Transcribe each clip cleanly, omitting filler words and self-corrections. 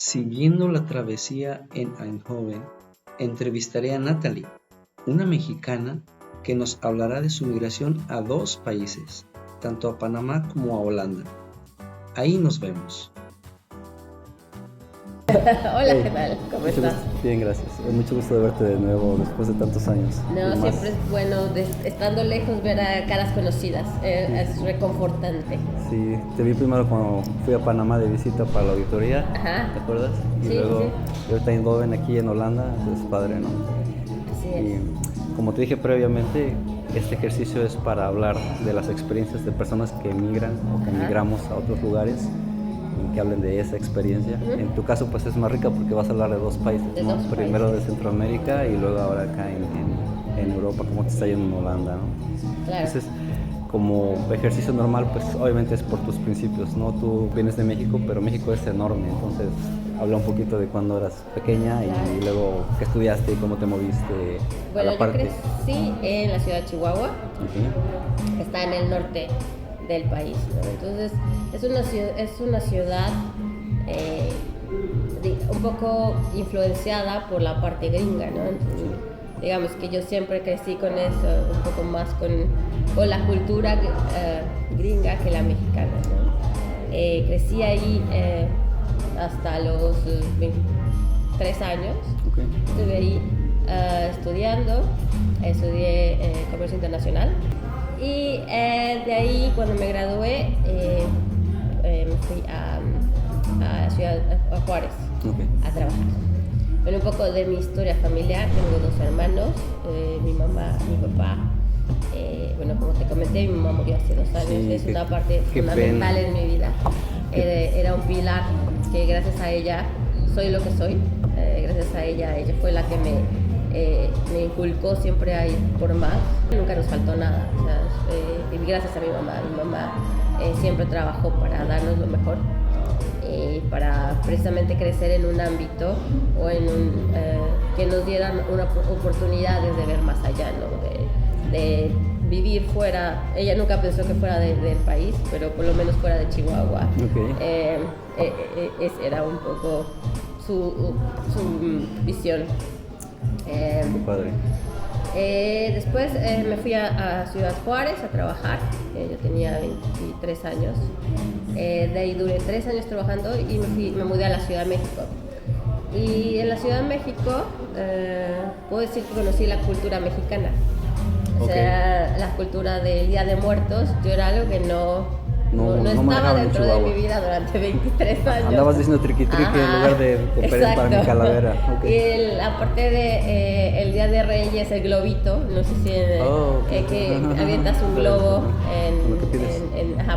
Siguiendo la travesía en Eindhoven, entrevistaré a Natalie, una mexicana que nos hablará de su migración a dos países, tanto a Panamá como a Holanda. Ahí nos vemos. Hola, ¿qué tal? ¿Cómo estás? Bien, gracias. Mucho gusto de verte de nuevo después de tantos años. No, siempre es bueno, estando lejos, ver a caras conocidas. Es reconfortante. Sí, te vi primero cuando fui a Panamá de visita para la auditoría. Ajá. ¿Te acuerdas? Y Sí, luego, sí. y ahorita en Eindhoven, aquí en Holanda, es padre, ¿no? Así es. Y como te dije previamente, este ejercicio es para hablar de las experiencias de personas que emigran o que emigramos a otros lugares y que hablen de esa experiencia. En tu caso, pues es más rica porque vas a hablar de dos países, De ¿no? dos Primero países. de Centroamérica y luego ahora acá en Europa, cómo te está yendo en Holanda, ¿no? Claro. Entonces, como ejercicio normal, pues obviamente es por tus principios, ¿no? Tú vienes de México, pero México es enorme, entonces habla un poquito de cuando eras pequeña Claro. y luego qué estudiaste y cómo te moviste a Bueno, la yo parte. crecí en la ciudad de Chihuahua, Ok. que está en el norte del país, ¿no? Entonces, es una ciudad un poco influenciada por la parte gringa, ¿no? Entonces, digamos que yo siempre crecí con eso, un poco más con la cultura gringa que la mexicana, ¿no? Crecí ahí hasta los 23 años. Ok. Estuve ahí estudiando, estudié comercio internacional y de ahí cuando me gradué me fui a Juárez Ok. a trabajar. Bueno, un poco de mi historia familiar: tengo dos hermanos, mi mamá, mi papá. Bueno, como te comenté, mi mamá murió hace 2 años. Sí, Es qué- una parte qué fundamental pena. en mi vida. Era un pilar que gracias a ella soy lo que soy. Gracias a ella fue la que me inculcó siempre a ir por más. Nunca nos faltó nada. O sea, y gracias a mi mamá. Mi mamá siempre trabajó para darnos lo mejor, para precisamente crecer en un ámbito o que nos dieran una oportunidades de ver más allá, ¿no? De vivir fuera. Ella nunca pensó que fuera del país, pero por lo menos fuera de Chihuahua. Ok. Esa era un poco su visión. Qué padre. Después me fui a Ciudad Juárez a trabajar. Yo tenía 23 años. De ahí duré 3 años trabajando y me mudé a la Ciudad de México. Y en la Ciudad de México puedo decir que conocí la cultura mexicana. O sea, la cultura del Día de Muertos. Yo era algo que no estaba manejaban en dentro de Chihuahua. mi vida durante 23 años. Andabas diciendo triqui triqui en Ajá, lugar de Pérez para mi exacto. calavera. Ok. Y aparte de el Día de Reyes, el globito, no sé si Ok. que Ajá, avientas un globo Con lo que pides.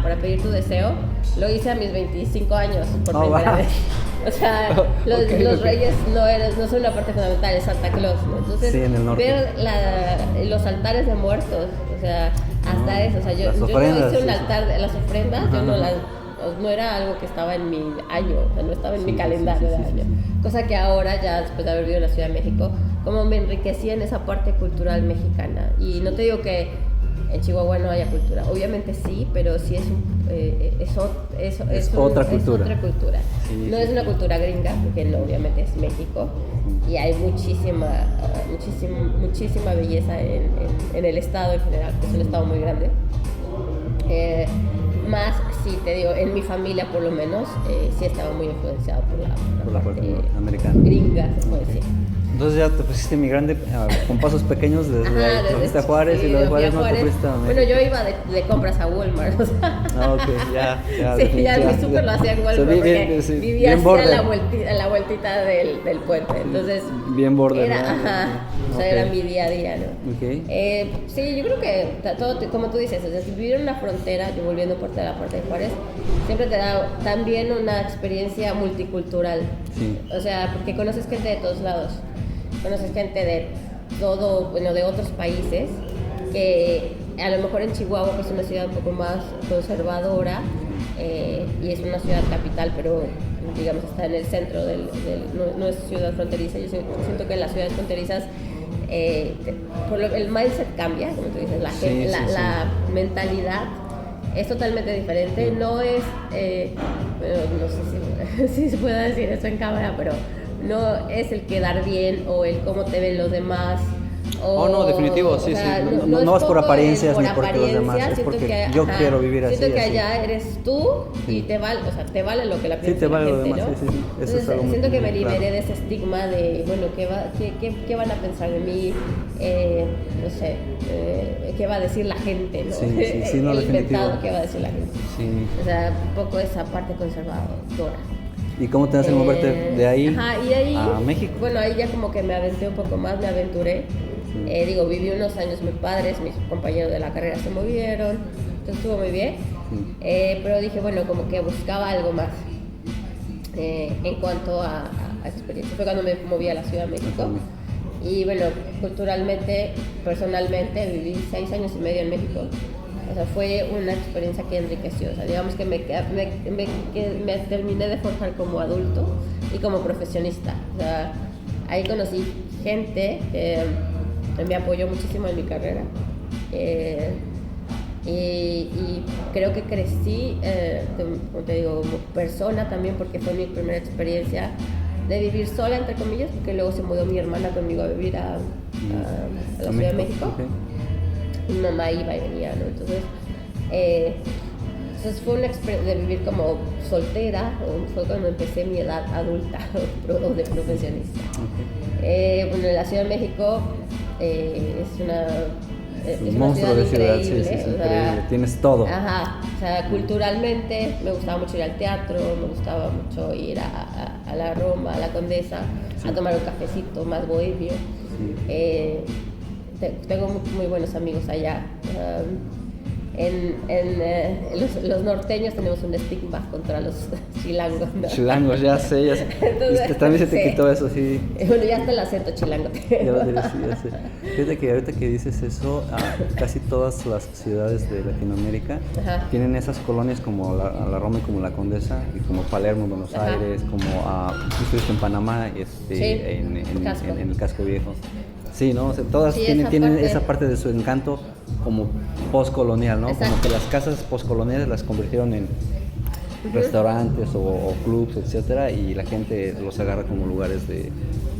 para pedir tu deseo. Lo hice a mis 25 años por Oh, primera wow. vez. O sea, los Ok. Reyes no son una parte fundamental, es Santa Claus, ¿no? Entonces, Sí, en el norte. ver los altares de muertos, o sea, hasta eso. O sea, yo Las no ofrendas, hice un sí, sí. altar de las ofrendas, yo no Ajá. no era algo que estaba en mi año, o sea, no estaba en mi Sí, calendario sí, de sí, año. sí. Cosa que ahora, ya después de haber vivido en la Ciudad de México, como me enriquecí en esa parte cultural mexicana. Y no te digo que en Chihuahua no haya cultura, obviamente sí, pero sí es otra cultura. otra cultura. Sí, No sí, es una sí. cultura gringa, porque no, obviamente es México, y hay muchísima belleza en el estado en general, que es un estado muy grande. Más, sí, te digo, en mi familia por lo menos, sí estaba muy influenciado por la parte parte norteamericana. gringa, se puede decir. Entonces ya te pusiste migrante con pasos pequeños desde Ajá, ahí, te fuiste a Juárez sí, y luego de fui a Juárez no te Juárez. fuiste a México. Bueno, yo iba de compras a Walmart, o sea. Ah, ok, ya, Sí, ya definitivamente. mi súper lo hacía en O sea, Walmart porque sí, vivía bien así border. a la vueltita del puente. Entonces, Bien border, era, ¿no? ajá, o sea, Ok. era mi día a día, ¿no? Ok. Sí, yo creo que todo, como tú dices, o sea, si vivir en una frontera, yo volviendo por la parte de Juárez, siempre te da también una experiencia multicultural. Sí. O sea, porque conoces gente de todos lados, conoces gente de todo, bueno, de otros países, que a lo mejor en Chihuahua, que es una ciudad un poco más conservadora, y es una ciudad capital, pero digamos está en el centro no es ciudad fronteriza. Yo siento que en las ciudades fronterizas el mindset cambia, como tú dices, Sí, la mentalidad es totalmente diferente. No es, bueno, no sé si si se puede decir eso en cámara, pero no es el quedar bien o el cómo te ven los demás. No, definitivo, sí, o sea, sí. No No es es por apariencias por ni porque los demás, es siento porque que, yo quiero vivir así. Siento que así. allá eres tú y te vale lo que la piensa te vale la lo gente, demás, ¿no? sí. Eso Entonces, es algo muy, siento que me muy liberé claro. de ese estigma de, bueno, ¿qué van a pensar de mí? No sé, ¿qué va a decir la gente? ¿no? Sí, no, El definitivo. inventado, ¿qué va a decir la gente? Sí. O sea, un poco esa parte conservadora. ¿Y cómo te hace moverte de ahí, y ahí a México? Bueno, ahí ya como que me aventé un poco más, me aventuré. Viví unos años muy padres, mis compañeros de la carrera se movieron, entonces estuvo muy bien. Pero dije, bueno, como que buscaba algo más en cuanto a experiencia. Fue cuando me moví a la Ciudad de México. Y bueno, culturalmente, personalmente, viví 6 años y medio en México. O sea, fue una experiencia que enriqueció. O sea, digamos que me terminé de forjar como adulto y como profesionista. O sea, ahí conocí gente que me apoyó muchísimo en mi carrera. Y creo que crecí, como te digo, como persona también, porque fue mi primera experiencia de vivir sola, entre comillas, porque luego se mudó mi hermana conmigo a vivir a la Ciudad de México. Okay. Mi mamá iba y venía, ¿no? Entonces fue una experiencia de vivir como soltera, fue cuando empecé mi edad adulta o de profesionista. Bueno, la Ciudad de México es una monstruo de ciudad, increíble, sí, o increíble. sea, Tienes todo. O sea, culturalmente me gustaba mucho ir al teatro, me gustaba mucho ir a la Roma, a la Condesa, a tomar un cafecito más bohemio. Tengo muy buenos amigos allá. Los norteños tenemos un estigma contra los chilangos, ¿no? Chilangos, ya sé. Entonces, también se te quitó eso, sí. Bueno, ya está el acento chilango. Ya sé. Fíjate que ahorita que dices eso, casi todas las ciudades de Latinoamérica tienen esas colonias como la Roma y como la Condesa, y como Palermo, Buenos Aires, como estuviste en Panamá, en el Casco Viejo. Sí, ¿no? O sea, todas tienen esa parte de su encanto como postcolonial, ¿no? Exacto. Como que las casas postcoloniales las convirtieron en restaurantes o clubs, etcétera, y la gente los agarra como lugares de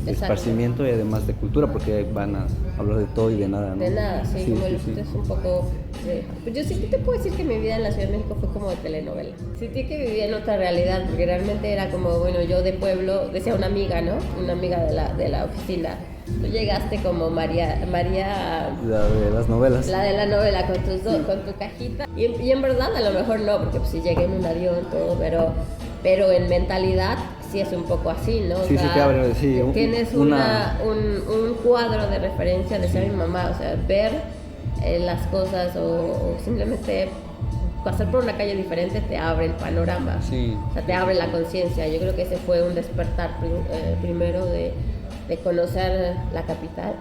esparcimiento y además de cultura, porque van a hablar de todo y de nada, ¿no? De nada, sí, como es un poco... Pues yo sí te puedo decir que mi vida en la Ciudad de México fue como de telenovela. Sentí que vivía en otra realidad, porque realmente era como, bueno, yo de pueblo, decía una amiga, ¿no? Una amiga de la oficina. Tú llegaste como María... La de las novelas. La de la novela, con tu cajita. Y en verdad a lo mejor no, porque pues sí llegué en un avión, todo, pero en mentalidad sí es un poco así, ¿no? Sí, te abre, sí. Tienes un cuadro de referencia, decía mi mamá, o sea, ver las cosas o simplemente pasar por una calle diferente te abre el panorama, o sea, te abre la conciencia. Yo creo que ese fue un despertar primero de conocer la capital.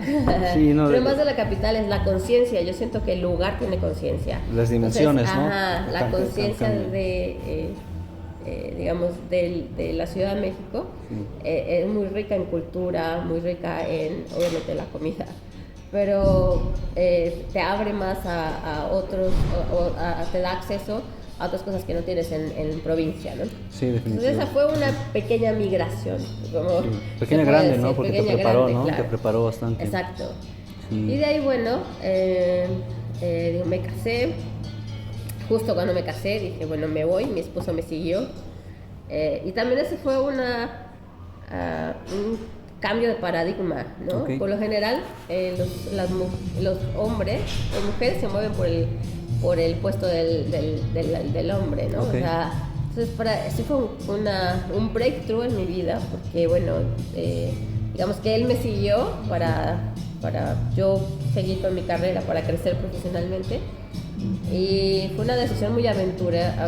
Sí, no, pero más de la capital es la conciencia. Yo siento que el lugar tiene conciencia. Las dimensiones, ¿no? La conciencia digamos, de la Ciudad de México es muy rica en cultura, muy rica en, obviamente, la comida, pero te abre más a otros, te da acceso a otras cosas que no tienes en provincia, ¿no? Sí, definitivamente. Entonces esa fue una pequeña migración. Pequeña grande, decir, ¿no? Porque te preparó, grande, ¿no? claro. Te preparó bastante. Exacto. Sí. Y de ahí, bueno, me casé. Justo cuando me casé dije, bueno, me voy, mi esposo me siguió. Y también ese fue un cambio de paradigma, ¿no? Okay. Por lo general, los hombres, las mujeres se mueven por el puesto del hombre, ¿no? Okay. O sea, entonces ese fue un breakthrough en mi vida, porque bueno, digamos que él me siguió para yo seguir con mi carrera, para crecer profesionalmente, y fue una decisión muy aventurada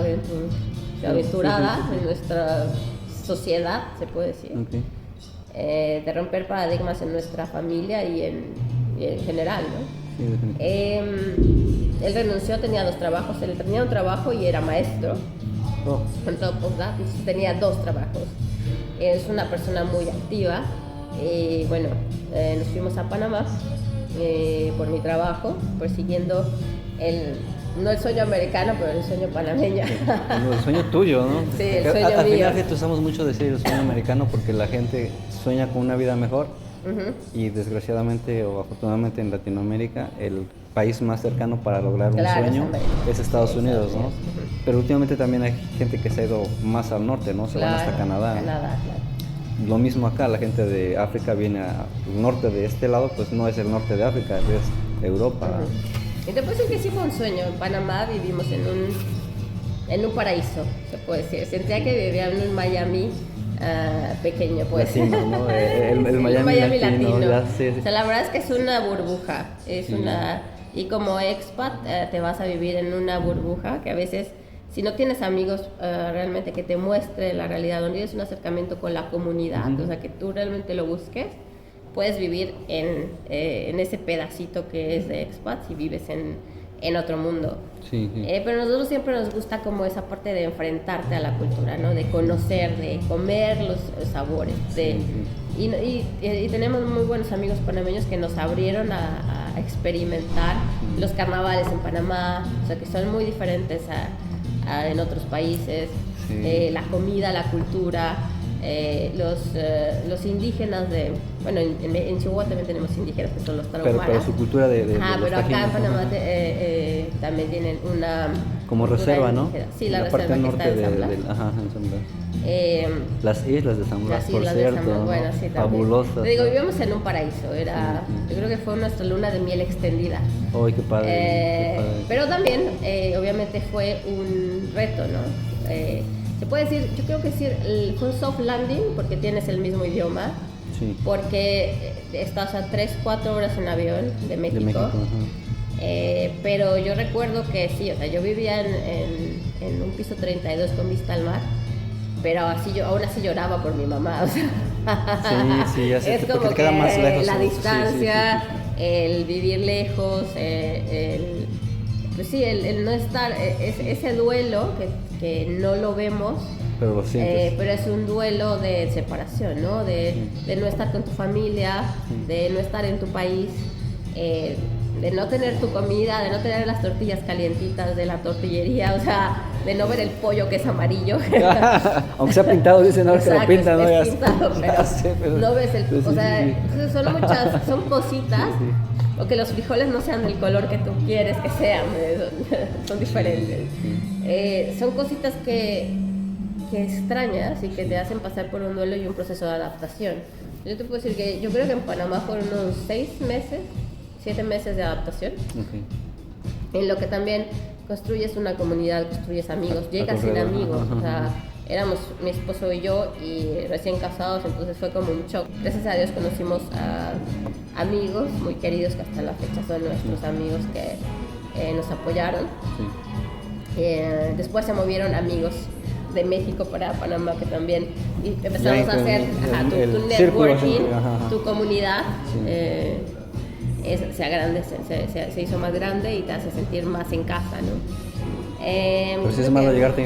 en nuestra sociedad, se puede decir, okay. De romper paradigmas en nuestra familia y en general, ¿no? Él renunció, tenía 2 trabajos. Él tenía un trabajo y era maestro. Entonces tenía 2 trabajos. Es una persona muy activa. Y bueno, nos fuimos a Panamá por mi trabajo, persiguiendo no el sueño americano, pero el sueño panameño. El sueño tuyo, ¿no? Sí, el sueño al mío. final que usamos mucho decir el sueño americano porque la gente sueña con una vida mejor y desgraciadamente o afortunadamente en Latinoamérica el país más cercano para lograr un sueño es Estados Unidos, ¿no? Pero últimamente también hay gente que se ha ido más al norte, ¿no? Se van hasta Canadá. Claro. Lo mismo acá, la gente de África viene al norte de este lado, pues no es el norte de África, es Europa. Y te puedo decir que sí fue un sueño. En Panamá vivimos en un paraíso, se puede decir. Sentía que vivía en un Miami pequeño, pues. Latino, ¿no? El Miami latino. Ya, sí. O sea, la verdad es que es una burbuja, y como expat te vas a vivir en una burbuja que a veces, si no tienes amigos realmente que te muestre la realidad, donde tienes un acercamiento con la comunidad, o sea, que tú realmente lo busques, puedes vivir en ese pedacito que es de expats y vives en otro mundo. Sí. Pero a nosotros siempre nos gusta como esa parte de enfrentarte a la cultura, ¿no? De conocer, de comer los sabores. Y tenemos muy buenos amigos panameños que nos abrieron a experimentar los carnavales en Panamá, o sea, que son muy diferentes en otros países. La comida, la cultura. Los indígenas bueno, en Chihuahua también tenemos indígenas que son los tarahumaras. Pero su cultura de pero acá en Panamá también tienen una como reserva, ¿no? Sí, la parte reserva norte que está en San Blas. en San Blas. Las islas de San Blas, por cierto, ¿no? Bueno, sí, fabulosas. Te digo, vivíamos en un paraíso, yo creo que fue nuestra luna de miel extendida. ¡Ay, qué padre! Qué padre. Pero también, obviamente, fue un reto, ¿no? Se puede decir, yo creo que fue un soft landing porque tienes el mismo idioma, porque estás a 3-4 horas en avión de México. Pero yo recuerdo que sí, o sea, yo vivía en un piso 32 con vista al mar, pero aún así lloraba por mi mamá, o sea, sí, ya sé, es como te queda que más lejos, la distancia, el vivir lejos, pues sí, el no estar, ese duelo que no lo vemos, pero lo sientes. Pero es un duelo de separación, ¿no? De no estar con tu familia, de no estar en tu país, de no tener tu comida, de no tener las tortillas calientitas de la tortillería, o sea, de no ver el pollo que es amarillo. Aunque sea pintado, dicen, no, que lo pintan, ¿no? Es pintado, pero no ves o sea, entonces son cositas. O que los frijoles no sean del color que tú quieres que sean, son diferentes. Son cositas que extrañas y que te hacen pasar por un duelo y un proceso de adaptación. Yo te puedo decir que yo creo que en Panamá fueron unos 7 meses de adaptación, en lo que también construyes una comunidad, construyes amigos, llegas sin amigos, o sea, éramos mi esposo y yo y recién casados, entonces fue como un shock. Gracias a Dios conocimos a amigos muy queridos que hasta la fecha son nuestros amigos que nos apoyaron. Después se movieron amigos de México para Panamá que también y empezamos a hacer tu networking, tu comunidad se agrandece, se hizo más grande y te hace sentir más en casa, ¿no? Pero si es malo llegar a un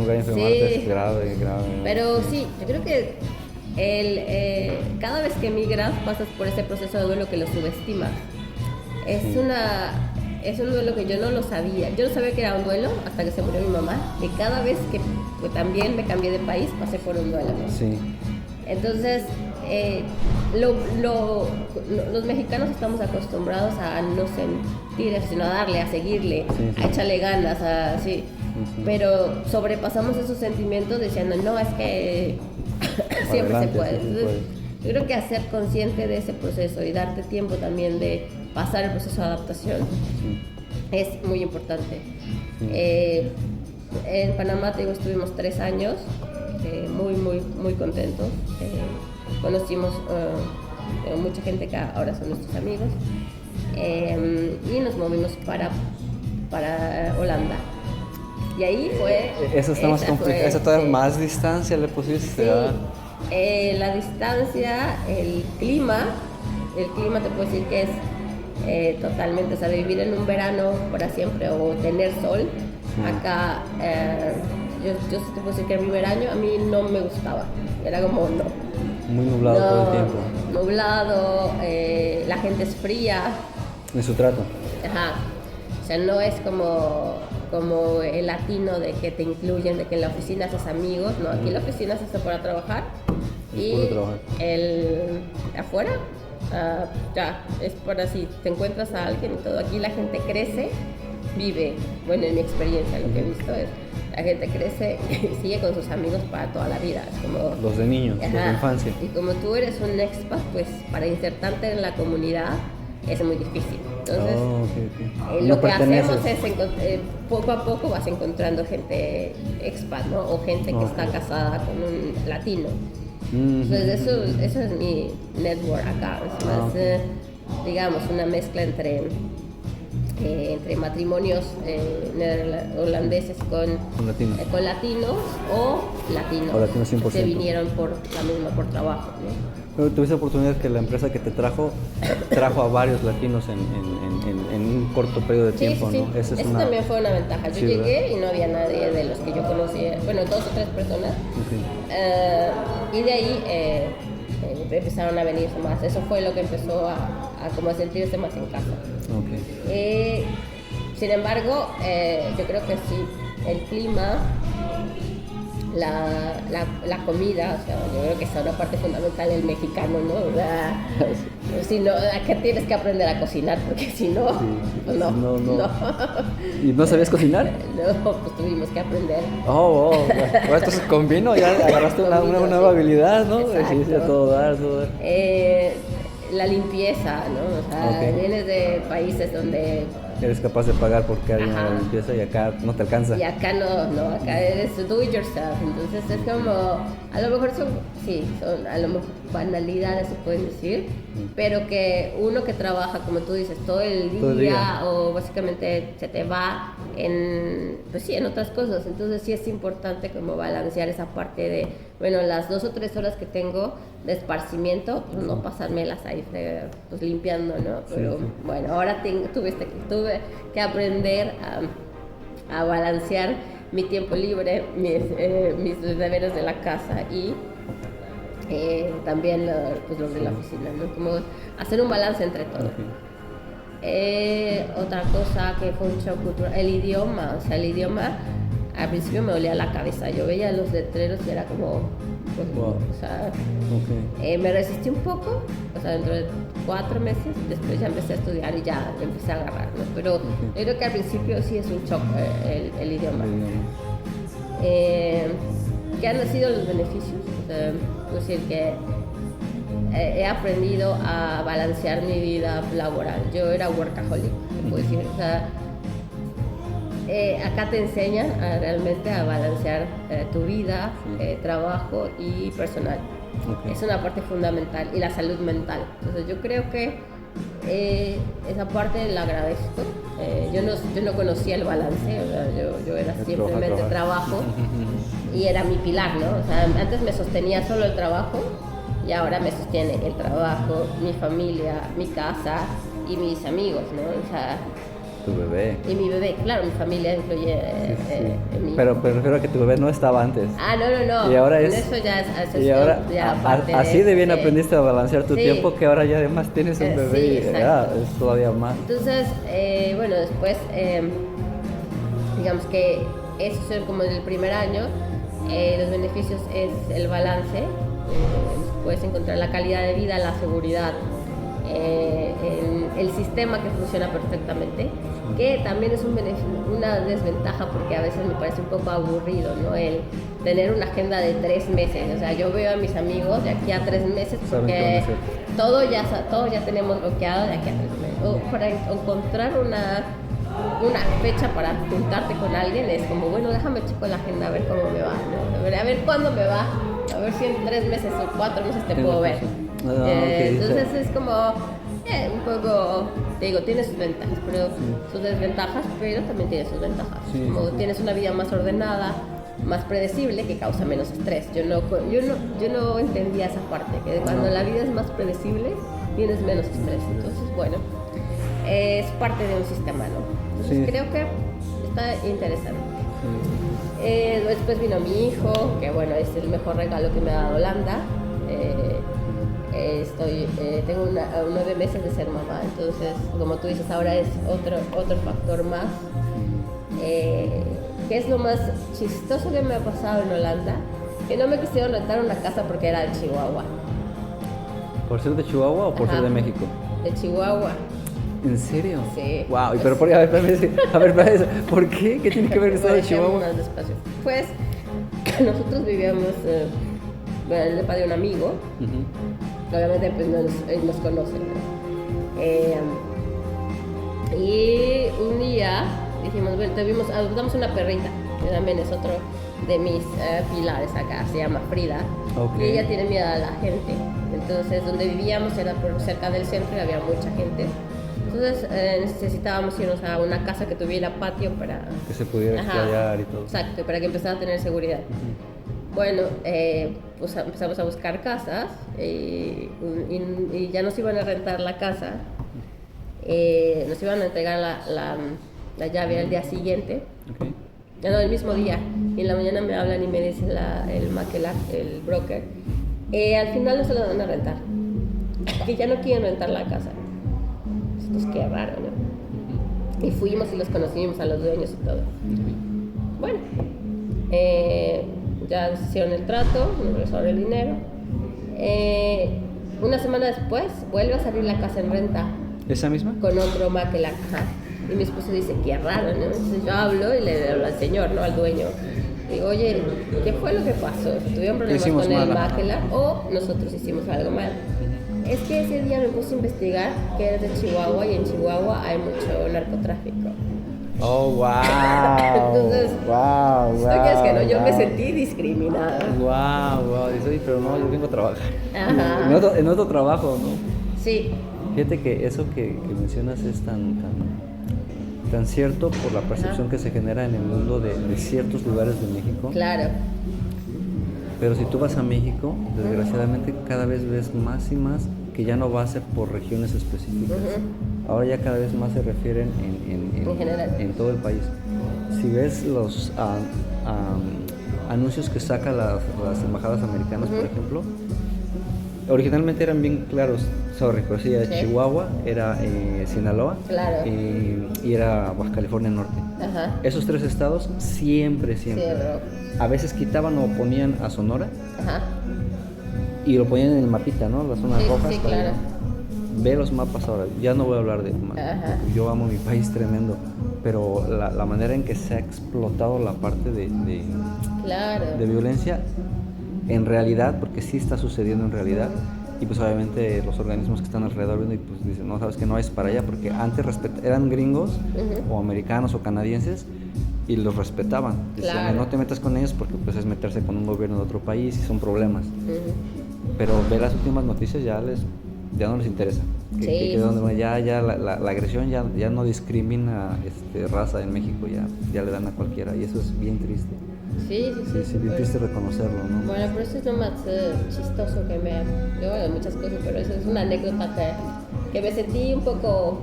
lugar y enfermarte, es grave. Pero sí, yo creo que cada vez que emigras pasas por ese proceso de duelo que lo subestimas. Es un duelo que yo no lo sabía. Yo no sabía que era un duelo hasta que se murió mi mamá. Y cada vez que también me cambié de país pasé por un duelo, ¿no? Sí. Entonces, los mexicanos estamos acostumbrados a no sentir eso, sino a darle, a seguirle, a echarle ganas, así. Pero sobrepasamos esos sentimientos diciendo, no, es que siempre se puede. Entonces, yo creo que hacer consciente de ese proceso y darte tiempo también de pasar el proceso de adaptación es muy importante. En Panamá, te digo, estuvimos 3 años, muy contentos. Conocimos mucha gente que ahora son nuestros amigos y nos movimos para Holanda. Y ahí fue... Eso está más complicado, eso todavía más distancia le pusiste. Sí, la distancia, el clima te puedo decir que es totalmente, o sea, vivir en un verano para siempre o tener sol. Acá, yo te puedo decir que el primer año a mí no me gustaba, era como no. Muy nublado todo el tiempo. Nublado, la gente es fría. En su trato. Ajá. O sea, no es como el latino de que te incluyen, de que en la oficina haces amigos, no, aquí en la oficina se hace para trabajar y el afuera, ya, es para si te encuentras a alguien y todo. Aquí la gente crece, vive, bueno, en mi experiencia lo que he visto es, la gente crece y sigue con sus amigos para toda la vida. Es como, los de niños, los de infancia. Y como tú eres un expat, pues para insertarte en la comunidad es muy difícil. Entonces, lo que hacemos es, poco a poco vas encontrando gente expat, ¿no? O gente que está casada con un latino. Entonces, eso es mi network acá. Es más, digamos, una mezcla entre matrimonios holandeses con latinos o latinos 100%. Que vinieron por trabajo, ¿no? Pero tuviste oportunidad que la empresa que te trajo a varios latinos en un corto periodo de tiempo, sí. ¿no? Eso también fue una ventaja. Yo llegué y no había nadie de los que yo conocía, bueno, 2 o 3 personas. Y de ahí empezaron a venir más. Eso fue lo que empezó a como a sentirse más en casa. Sin embargo, yo creo que sí, el clima, la comida, o sea, yo creo que es una parte fundamental del mexicano, ¿no? O sea, si no, acá tienes que aprender a cocinar, porque si no, no. ¿Y no sabías cocinar? No, pues tuvimos que aprender. Bueno, entonces con vino ya agarraste una nueva habilidad, ¿no? Sí, todo dar. La limpieza, ¿no? O sea, vienes de países donde eres capaz de pagar porque alguien haga la limpieza y acá no te alcanza. Y acá no, acá eres do it yourself. Entonces es como, a lo mejor son a lo mejor banalidades se pueden decir, pero que uno que trabaja, como tú dices, todo el día o básicamente se te va en otras cosas. Entonces sí es importante como balancear esa parte de, bueno, las 2 o 3 horas que tengo de esparcimiento, pues no pasármelas ahí pues limpiando, ¿no? Pero bueno, ahora tuve que aprender a balancear mi tiempo libre, mis deberes de la casa y también los de la oficina, ¿no? Como hacer un balance entre todo. Otra cosa que fue un shock cultural, el idioma. O sea, el idioma al principio me dolía la cabeza. Yo veía los letreros y era como, pues, o sea, me resistí un poco. O sea, dentro de 4 meses, después ya empecé a estudiar y ya empecé a agarrar, ¿no? Pero yo creo que al principio sí es un shock el idioma. ¿Qué han sido los beneficios? O sea, es decir, que he aprendido a balancear mi vida laboral. Yo era workaholic, puedo decir. O sea, acá te enseñan realmente a balancear tu vida, trabajo y personal. Es una parte fundamental, y la salud mental. Entonces yo creo que esa parte la agradezco. Yo no conocía el balance, o sea, yo era simplemente trabajo y era mi pilar, ¿no? O sea, antes me sostenía solo el trabajo y ahora me sostiene el trabajo, mi familia, mi casa y mis amigos, ¿no? O sea, tu bebé. Y mi bebé, claro, mi familia incluye en mi... Pero refiero a que tu bebé no estaba antes. No. Y ahora es... Eso ya es y ahora, así de bien aprendiste a balancear tu sí, tiempo, que ahora ya además tienes un bebé y es todavía más. Entonces, bueno, después, digamos que eso es como en el primer año. Los beneficios es el balance. Puedes encontrar la calidad de vida, la seguridad, el sistema que funciona perfectamente, que también es una desventaja porque a veces me parece un poco aburrido, ¿no? El tener una agenda de 3 meses. O sea, yo veo a mis amigos de aquí a 3 meses porque todo ya tenemos bloqueado de aquí a 3 meses. O para encontrar una fecha para juntarte con alguien es como, bueno, déjame checo la agenda a ver cómo me va, ¿no? A ver cuándo me va, a ver si en 3 meses o 4 meses te puedo ver. Entonces es como un poco, te digo, tiene sus ventajas, pero sus desventajas, pero también tiene sus ventajas. Como tienes una vida más ordenada, más predecible, que causa menos estrés. Yo no entendía esa parte, que cuando la vida es más predecible, tienes menos estrés. Entonces, bueno, es parte de un sistema, ¿no? Entonces creo que está interesante. Después vino mi hijo, que bueno, es el mejor regalo que me ha dado Holanda. tengo 9 meses de ser mamá, entonces, como tú dices, ahora es otro factor más. ¿Qué es lo más chistoso que me ha pasado en Holanda? Que no me quisieron rentar una casa porque era de Chihuahua. ¿Por ser de Chihuahua o por ser de México? De Chihuahua. ¿En serio? Sí. Wow, pero a ver, ¿por qué? ¿Qué tiene que ver eso de Chihuahua? Pues nosotros vivíamos en el depa de un amigo. Obviamente pues nos conocen, ¿no? Y un día dijimos, bueno, adoptamos una perrita, que también es otro de mis pilares acá, se llama Frida. Okay. Y ella tiene miedo a la gente. Entonces, donde vivíamos era por cerca del centro y había mucha gente. Entonces, necesitábamos irnos a una casa que tuviera patio para... Que se pudiera explayar y todo. Exacto, para que empezara a tener seguridad. Bueno, pues empezamos a buscar casas y ya nos iban a rentar la casa. Nos iban a entregar la llave al día siguiente. Okay. No, el mismo día. Y en la mañana me hablan y me dice el maquelar, el broker, al final no se la van a rentar, que ya no quieren rentar la casa. Pues qué raro, ¿no? Y fuimos y los conocimos a los dueños y todo. Bueno, ya hicieron el trato, nos regresaron el dinero. Una semana después vuelve a salir la casa en renta. ¿Esa misma? Con otro maquelar. Y mi esposo dice, qué raro, ¿no? Entonces yo hablo y le hablo al señor, ¿no? Al dueño. Digo, oye, ¿qué fue lo que pasó? ¿Tuvieron problemas con el maquelar o nosotros hicimos algo mal? Es que ese día me puse a investigar que eres de Chihuahua y en Chihuahua hay mucho narcotráfico. Oh, wow. Entonces, wow. Es que no, yo me sentí discriminada. Wow. Dice, pero no, yo vengo a trabajar. Ajá. En otro trabajo, ¿no? Sí. Fíjate que eso que mencionas es tan cierto por la percepción que se genera en el mundo de ciertos lugares de México. Claro. Pero si tú vas a México, desgraciadamente cada vez ves más y más que ya no va a ser por regiones específicas. Ahora ya cada vez más se refieren en general, en todo el país. Si ves los anuncios que sacan las embajadas americanas, por ejemplo, originalmente eran bien claros. Pero sí, era Chihuahua, era Sinaloa, claro, y era Baja California Norte. Ajá. Esos 3 estados siempre. A veces quitaban o ponían a Sonora. Ajá. Y lo ponían en el mapita, ¿no? Las zonas rojas. Sí, claro. Ve los mapas ahora. Ya no voy a hablar de yo amo mi país tremendo, pero la manera en que se ha explotado la parte de violencia en realidad, porque sí está sucediendo en realidad. Y pues obviamente los organismos que están alrededor viendo y pues dicen, no, sabes que no es para allá, porque antes eran gringos o americanos o canadienses y los respetaban. Decían, no te metas con ellos porque pues es meterse con un gobierno de otro país y son problemas. Pero ver las últimas noticias ya no les interesa. Ya la agresión ya no discrimina raza en México, ya le dan a cualquiera y eso es bien triste. Sí, bien triste reconocerlo, ¿no? Bueno, pero eso es lo más chistoso que yo hago muchas cosas, pero eso es una anécdota que me sentí un poco...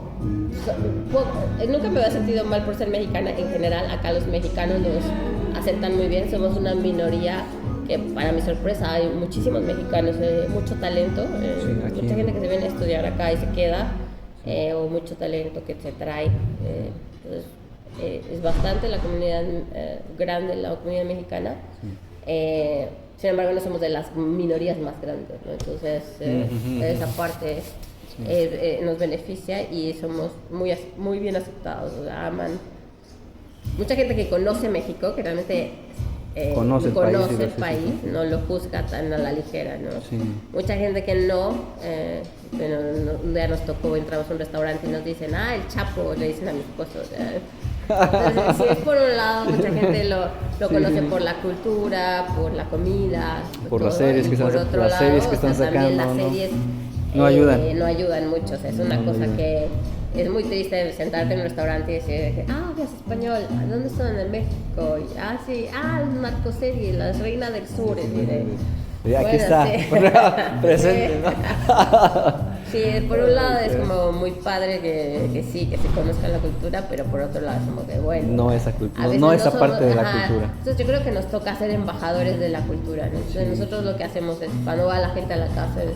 Nunca me había sentido mal por ser mexicana en general. Acá los mexicanos nos aceptan muy bien, somos una minoría que para mi sorpresa hay muchísimos mexicanos, mucho talento, mucha gente que se viene a estudiar acá y se queda, o mucho talento que se trae. Entonces, es bastante la comunidad grande, la comunidad mexicana. Sin embargo, no somos de las minorías más grandes, ¿no? Entonces, esa parte nos beneficia y somos muy bien aceptados. O sea, aman. Mucha gente que conoce México, que realmente conoce el país, no lo juzga tan a la ligera, ¿no? Sí. Mucha gente que un día nos tocó, entramos a un restaurante y nos dicen, el Chapo, le dicen a mi esposo. Entonces, si es por un lado, mucha gente lo conoce por la cultura, por la comida, por las series que están sacando. Las series no ayudan. No ayudan mucho, o sea, es una cosa que es muy triste sentarte en un restaurante y decir, hablas español, ¿dónde están? En México. Sí, narcoserie, La Reina del Sur. Aquí está, presente, ¿no? Sí, por un lado es como muy padre que se conozca la cultura, pero por otro lado es como que bueno. No esa cultura, no esa parte de la cultura. Entonces yo creo que nos toca ser embajadores de la cultura, ¿no? Entonces nosotros lo que hacemos es, cuando va la gente a la casa, es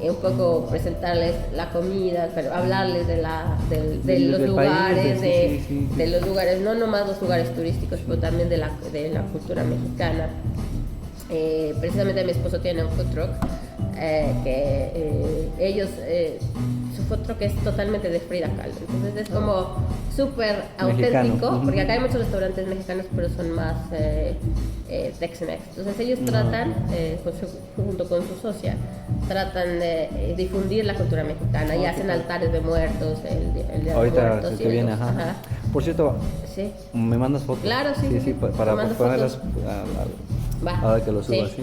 un poco presentarles la comida, pero hablarles de los del lugares, país, sí. de los lugares, no nomás los lugares turísticos, pero también de la cultura mexicana. Precisamente mi esposo tiene un food truck, ellos, su food truck es totalmente de Frida Kahlo, entonces es como súper auténtico, porque acá hay muchos restaurantes mexicanos, pero son más Tex-Mex. Entonces ellos tratan, junto con su socia, tratan de difundir la cultura mexicana y hacen altares de muertos, el Día de los Ahorita Muertos. se te viene, ajá. Por cierto, sí. ¿me mandas fotos? Claro, sí. Para ponerlas ahora que lo suba, sí.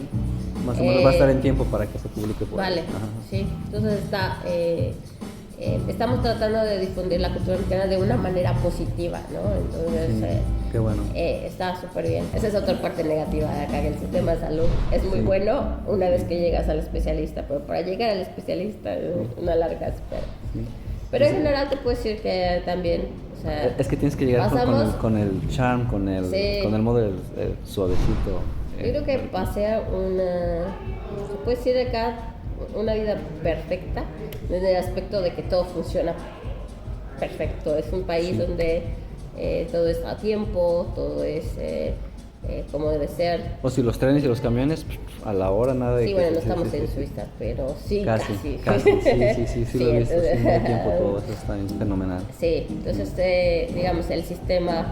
Más o menos va a estar en tiempo para que se publique por Vale, ahí. Ajá. sí. Entonces estamos tratando de difundir la cultura mexicana de una manera positiva, ¿no? Entonces, qué bueno. Está súper bien. Esa es otra parte negativa de acá, que el sistema de salud es muy bueno una vez que llegas al especialista, pero para llegar al especialista es una larga espera. Sí. Pero en general te puedo decir que también, o sea, es que tienes que llegar con el charm, con el modo suavecito. Yo creo que pasé se puede decir acá, una vida perfecta, desde el aspecto de que todo funciona perfecto. Es un país donde todo es a tiempo, todo es como debe ser. O si los trenes y los camiones, a la hora, nada de... Sí, bueno, no estamos en Suiza, pero sí, casi. Sí, lo he visto, el tiempo todo eso está fenomenal. Sí, entonces, digamos, el sistema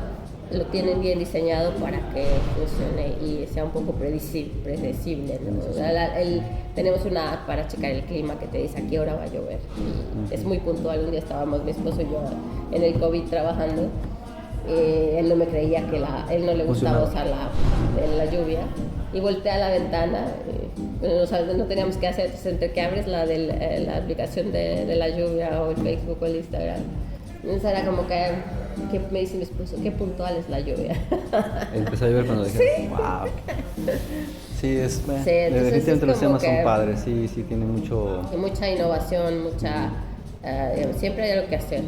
lo tienen bien diseñado para que funcione y sea un poco predecible, ¿no? O sea, tenemos una app para checar el clima que te dice a qué hora va a llover. Y es muy puntual. Un día estábamos mi esposo y yo en el COVID trabajando. Él no me creía que él no le gustaba usar la app de la lluvia, y volteé a la ventana. No teníamos que hacer, entonces, entre que abres la aplicación de la lluvia, o el Facebook o el Instagram, entonces era como que me dice mi esposo, qué puntual es la lluvia. Empezó a llover cuando dije, ¿Sí? wow. Sí, definitivamente los temas son padres, sí, tiene mucha innovación, siempre hay algo que hacer.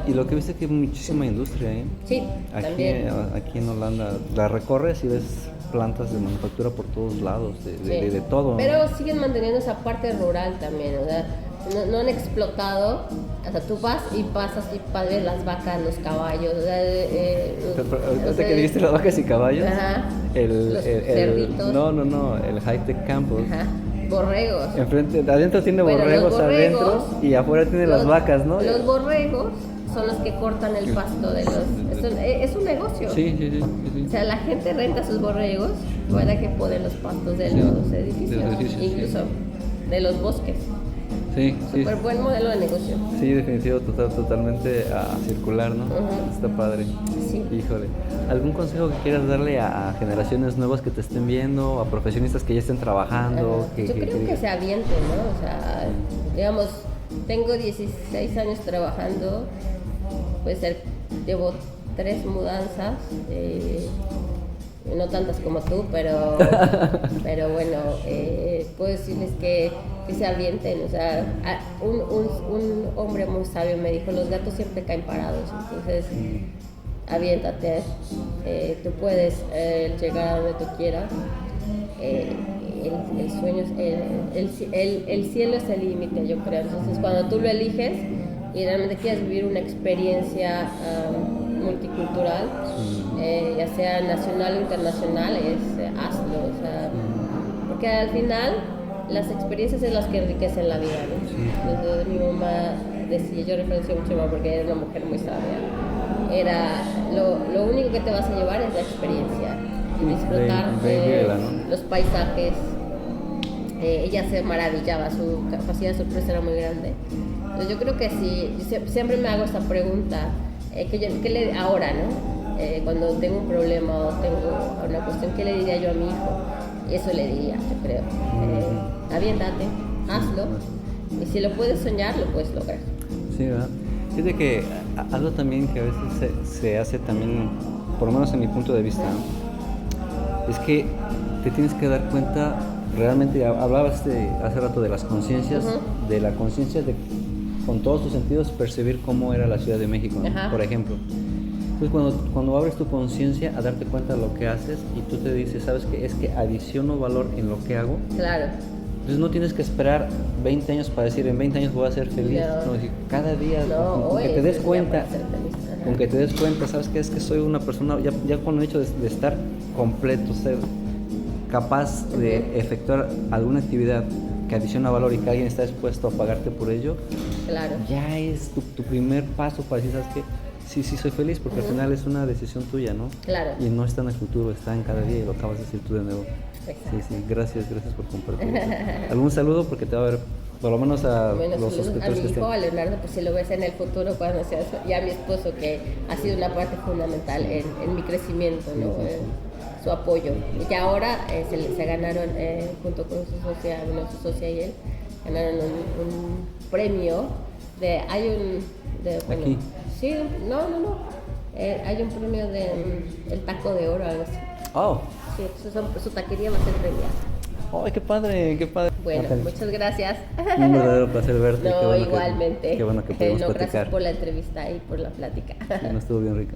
Y lo que viste que hay muchísima industria, ¿eh? Sí, también. Aquí en Holanda la recorres y ves plantas de manufactura por todos lados, de todo. Pero siguen manteniendo esa parte rural también, o sea, no han explotado. O sea, tú vas y pasas y ves las vacas, los caballos. Ahorita que dijiste las vacas y caballos, los cerditos. No, el high-tech campus. Ajá. Borregos. Adentro tiene borregos, adentro, y afuera tiene las vacas, ¿no? Los borregos son los que cortan el pasto de los... Es un negocio. Sí. O sea, la gente renta sus borregos para que poden los pastos de los edificios, incluso de los bosques. Sí. Súper buen modelo de negocio. Sí, definitivo, totalmente circular, ¿no? Está padre. Sí. Híjole. ¿Algún consejo que quieras darle a generaciones nuevas que te estén viendo, a profesionistas que ya estén trabajando? Yo creo que se avienten, ¿no? O sea, digamos, tengo 16 años trabajando, puede ser, llevo 3 mudanzas, no tantas como tú, pero bueno, puedo decirles que se avienten. O sea, un hombre muy sabio me dijo, los gatos siempre caen parados, entonces aviéntate, tú puedes llegar a donde tú quieras. El sueño, el cielo es el límite, yo creo. Entonces, cuando tú lo eliges y realmente quieres vivir una experiencia multicultural, ya sea nacional o internacional, hazlo. O sea, porque al final las experiencias son las que enriquecen la vida, ¿no? Entonces, mi mamá decía, yo referencio mucho a mi mamá porque era una mujer muy sabia, era lo único que te vas a llevar es la experiencia y disfrutar los paisajes. Ella se maravillaba, su capacidad de sorpresa era muy grande. Entonces yo creo que sí, siempre me hago esta pregunta, ahora, ¿no? Cuando tengo un problema o tengo una cuestión, ¿qué le diría yo a mi hijo? Y eso le diría, yo creo. Aviéntate, hazlo, y si lo puedes soñar, lo puedes lograr. Sí, ¿verdad? Fíjate que algo también que a veces se hace también, por lo menos en mi punto de vista, es que te tienes que dar cuenta, realmente hablabas hace rato de las conciencias, de la conciencia de con todos tus sentidos percibir cómo era la Ciudad de México, ¿no? Por ejemplo. Entonces cuando abres tu conciencia a darte cuenta de lo que haces y tú te dices, ¿sabes qué? Es que adiciono valor en lo que hago. Claro. Entonces no tienes que esperar 20 años para decir en 20 años voy a ser feliz. No, cada día, con que te des cuenta, con que te des cuenta, ¿sabes qué? Es que soy una persona, ya con el hecho de estar completo, ser capaz de efectuar alguna actividad que adiciona valor y que alguien está dispuesto a pagarte por ello, claro, ya es tu primer paso para decir, ¿sabes qué? Sí, soy feliz, porque al final es una decisión tuya, ¿no? Claro. Y no está en el futuro, está en cada día y lo acabas de decir tú de nuevo. Exacto. Sí, gracias por compartir. ¿Algún saludo? Porque te va a ver, por lo menos a los suscriptores a mi que hijo, a estén. Leonardo, pues si lo ves en el futuro cuando seas, y a mi esposo, que ha sido una parte fundamental en mi crecimiento, ¿no? Su apoyo. Y que ahora se ganaron, junto con su socia y él, ganaron un premio bueno, Aquí. Sí, no. Hay un premio de el taco de oro, algo así. Oh, Sí, su taquería va a ser premiada. ¡ay, qué padre, qué padre! Bueno, Natalie, muchas gracias. un verdadero placer verte. No, qué bueno igualmente. Qué bueno que pudimos No, platicar. gracias por la entrevista y por la plática. Sí, no estuvo bien rica.